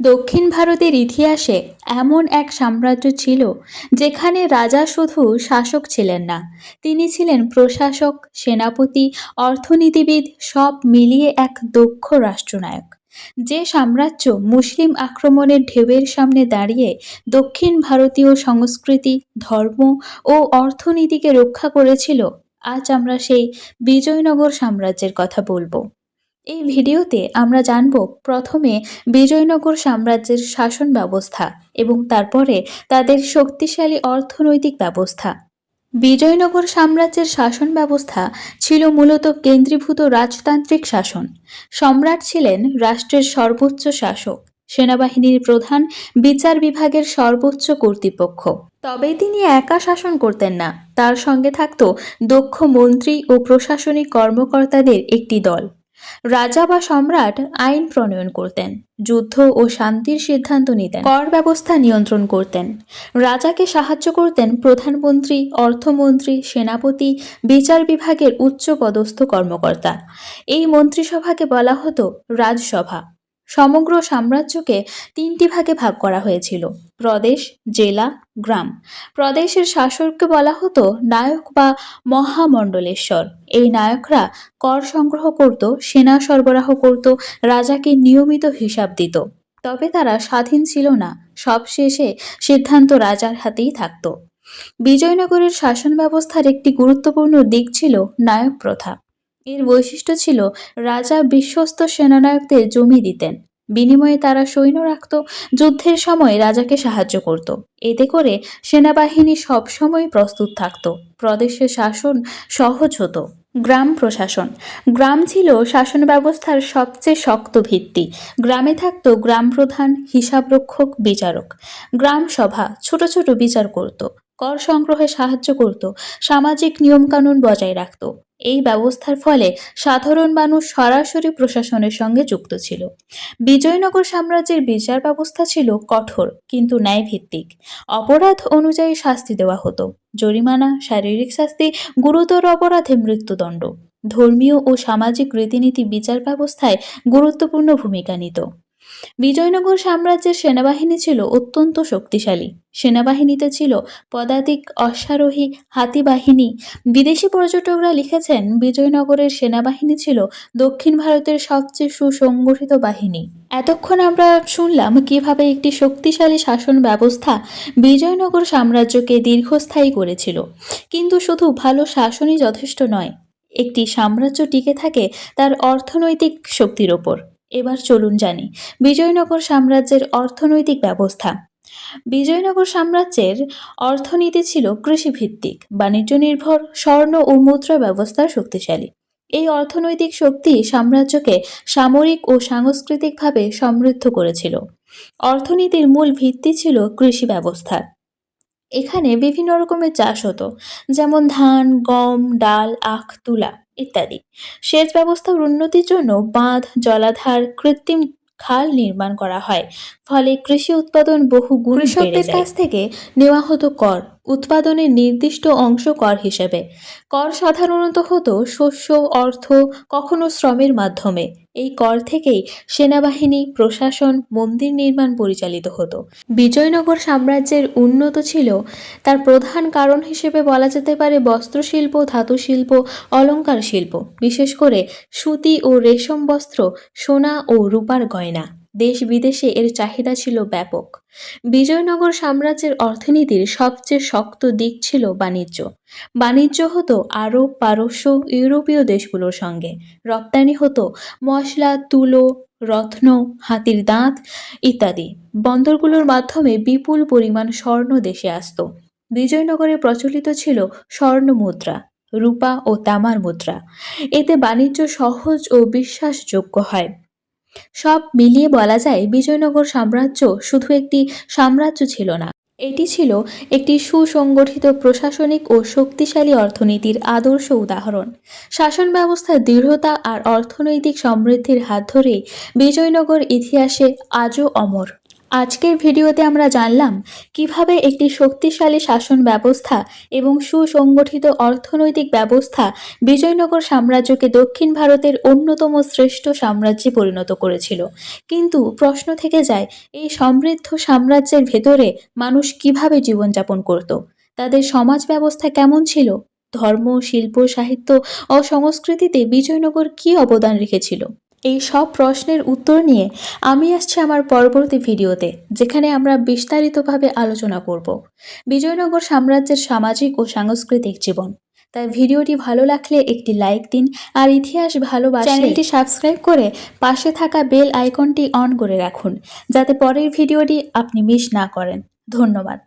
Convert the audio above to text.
দক্ষিণ ভারতের ইতিহাসে এমন এক সাম্রাজ্য ছিল যেখানে রাজা শুধু শাসক ছিলেন না, তিনি ছিলেন প্রশাসক, সেনাপতি, অর্থনীতিবিদ, সব মিলিয়ে এক দক্ষ রাষ্ট্রনায়ক। যে সাম্রাজ্য মুসলিম আক্রমণের ঢেউয়ের সামনে দাঁড়িয়ে দক্ষিণ ভারতীয় সংস্কৃতি, ধর্ম ও অর্থনীতিকে রক্ষা করেছিল, আজ আমরা সেই বিজয়নগর সাম্রাজ্যের কথা বলবো। এই ভিডিওতে আমরা জানব প্রথমে বিজয়নগর সাম্রাজ্যের শাসন ব্যবস্থা এবং তারপরে তাদের শক্তিশালী অর্থনৈতিক ব্যবস্থা। বিজয়নগর সাম্রাজ্যের শাসন ব্যবস্থা ছিল মূলত কেন্দ্রীভূত রাজতান্ত্রিক শাসন। সম্রাট ছিলেন রাষ্ট্রের সর্বোচ্চ শাসক, সেনাবাহিনীর প্রধান, বিচার বিভাগের সর্বোচ্চ কর্তৃপক্ষ। তবে তিনি একা শাসন করতেন না, তার সঙ্গে থাকত দক্ষ মন্ত্রী ও প্রশাসনিক কর্মকর্তাদের একটি দল। রাজা বা সম্রাট আইন প্রণয়ন করতেন, যুদ্ধ ও শান্তির সিদ্ধান্ত নিতেন, কর ব্যবস্থা নিয়ন্ত্রণ করতেন। রাজাকে সাহায্য করতেন প্রধানমন্ত্রী, অর্থমন্ত্রী, সেনাপতি, বিচার বিভাগের উচ্চ পদস্থ কর্মকর্তা। এই মন্ত্রিসভাকে বলা হতো রাজসভা। সমগ্র সাম্রাজ্যকে তিনটি ভাগে ভাগ করা হয়েছিল: প্রদেশ, জেলা, গ্রাম। প্রদেশের শাসককে বলা হতো নায়ক বা মহামণ্ডলেশ্বর। এই নায়করা কর সংগ্রহ করত, সেনা সরবরাহ করত, রাজাকে নিয়মিত হিসাব দিত। তবে তারা স্বাধীন ছিল না, সবশেষে সিদ্ধান্ত রাজার হাতেই থাকত। বিজয়নগরের শাসন ব্যবস্থার একটি গুরুত্বপূর্ণ দিক ছিল নায়ক প্রথা। এর বৈশিষ্ট্য ছিল রাজা বিশ্বস্ত সেনানায়কদের জমি দিতেন, বিনিময়ে তারা সৈন্য রাখত, যুদ্ধের সময় রাজাকে সাহায্য করত। এতে করে সেনাবাহিনী সবসময় প্রস্তুত থাকত, প্রদেশের শাসন সহজ হতো। গ্রাম প্রশাসন। গ্রাম ছিল শাসন ব্যবস্থার সবচেয়ে শক্ত ভিত্তি। গ্রামে থাকত গ্রাম প্রধান, হিসাবরক্ষক, বিচারক। গ্রাম সভা ছোট ছোট বিচার করত, কর সংগ্রহে সাহায্য করত, সামাজিক নিয়মকানুন বজায় রাখত। এই ব্যবস্থার ফলে সাধারণ মানুষ সরাসরি প্রশাসনের সঙ্গে যুক্ত ছিল। বিজয়নগর সাম্রাজ্যের বিচার ব্যবস্থা ছিল কঠোর কিন্তু ন্যায়ভিত্তিক। অপরাধ অনুযায়ী শাস্তি দেওয়া হতো: জরিমানা, শারীরিক শাস্তি, গুরুতর অপরাধে মৃত্যুদণ্ড। ধর্মীয় ও সামাজিক রীতিনীতি বিচার ব্যবস্থায় গুরুত্বপূর্ণ ভূমিকা নিত। বিজয়নগর সাম্রাজ্যের সেনাবাহিনী ছিল অত্যন্ত শক্তিশালী। সেনাবাহিনীতে ছিল পদাতিক, অশ্বারোহী, হাতি বাহিনী। বিদেশি পর্যটকরা লিখেছেন বিজয়নগরের সেনাবাহিনী ছিল দক্ষিণ ভারতের সবচেয়ে সুসংগঠিত বাহিনী। এতক্ষণ আমরা শুনলাম কিভাবে একটি শক্তিশালী শাসন ব্যবস্থা বিজয়নগর সাম্রাজ্যকে দীর্ঘস্থায়ী করেছিল। কিন্তু শুধু ভালো শাসনই যথেষ্ট নয়, একটি সাম্রাজ্য টিকে থাকে তার অর্থনৈতিক শক্তির ওপর। এবার চলুন জানি বিজয়নগর সাম্রাজ্যের অর্থনৈতিক ব্যবস্থা। বিজয়নগর সাম্রাজ্যের অর্থনীতি ছিল কৃষিভিত্তিক, বাণিজ্য নির্ভর, স্বর্ণ ও মুদ্রা ব্যবস্থা শক্তিশালী। এই অর্থনৈতিক শক্তি সাম্রাজ্যকে সামরিক ও সাংস্কৃতিকভাবে সমৃদ্ধ করেছিল। অর্থনীতির মূল ভিত্তি ছিল কৃষি ব্যবস্থা। এখানে বিভিন্ন রকমের চাষ হতো, যেমন ধান, গম, ডাল, আখ, তুলা ইত্যাদি। সেচ ব্যবস্থার উন্নতির জন্য বাঁধ, জলাধার, কৃত্রিম খাল নির্মাণ করা হয়, ফলে কৃষি উৎপাদন বহু গুণ বেড়ে যায়। কৃষকদের কাছ থেকে নেওয়া হতো কর, উৎপাদনের নির্দিষ্ট অংশ কর হিসেবে। কর সাধারণত হতো শস্য, অর্থ, কখনো শ্রমের মাধ্যমে। এই কর থেকেই সেনাবাহিনী, প্রশাসন, মন্দির নির্মাণ পরিচালিত হতো। বিজয়নগর সাম্রাজ্যের উন্নত ছিল তার প্রধান কারণ হিসেবে বলা যেতে পারে বস্ত্রশিল্প, ধাতু শিল্প, অলংকার শিল্প, বিশেষ করে সুতি ও রেশম বস্ত্র, সোনা ও রূপার গয়না। দেশ বিদেশে এর চাহিদা ছিল ব্যাপক। বিজয়নগর সাম্রাজ্যের অর্থনীতির সবচেয়ে শক্ত দিক ছিল বাণিজ্য। বাণিজ্য হতো আরব, পারস্য, ইউরোপীয় দেশগুলোর সঙ্গে। রপ্তানি হতো মশলা, তুলো, রত্ন, হাতির দাঁত ইত্যাদি। বন্দরগুলোর মাধ্যমে বিপুল পরিমাণ স্বর্ণ দেশে আসত। বিজয়নগরে প্রচলিত ছিল স্বর্ণ মুদ্রা, রূপা ও তামার মুদ্রা। এতে বাণিজ্য সহজ ও বিশ্বাসযোগ্য হয়। সব মিলিয়ে বলা যায় বিজয়নগর সাম্রাজ্য শুধু একটি সাম্রাজ্য ছিল না, এটি ছিল একটি সুসংগঠিত প্রশাসনিক ও শক্তিশালী অর্থনীতির আদর্শ উদাহরণ। শাসন ব্যবস্থার দৃঢ়তা আর অর্থনৈতিক সমৃদ্ধির হাত ধরেই বিজয়নগর ইতিহাসে আজও অমর। আজকের ভিডিওতে আমরা জানলাম কিভাবে একটি শক্তিশালী শাসন ব্যবস্থা এবং সুসংগঠিত অর্থনৈতিক ব্যবস্থা বিজয়নগর সাম্রাজ্যকে দক্ষিণ ভারতের অন্যতম শ্রেষ্ঠ সাম্রাজ্যে পরিণত করেছিল। কিন্তু প্রশ্ন থেকে যায়, এই সমৃদ্ধ সাম্রাজ্যের ভেতরে মানুষ কিভাবে জীবনযাপন করত? তাদের সমাজ ব্যবস্থা কেমন ছিল? ধর্ম, শিল্প, সাহিত্য ও সংস্কৃতিতে বিজয়নগর কী অবদান রেখেছিল? এই সব প্রশ্নের উত্তর নিয়ে আমি আসছি আমার পরবর্তী ভিডিওতে, যেখানে আমরা বিস্তারিতভাবে আলোচনা করব বিজয়নগর সাম্রাজ্যের সামাজিক ও সাংস্কৃতিক জীবন। তাই ভিডিওটি ভালো লাগলে একটি লাইক দিন, আর ইতিহাস ভালোবাসলে চ্যানেলটি সাবস্ক্রাইব করে পাশে থাকা বেল আইকনটি অন করে রাখুন, যাতে পরের ভিডিওটি আপনি মিস না করেন। ধন্যবাদ।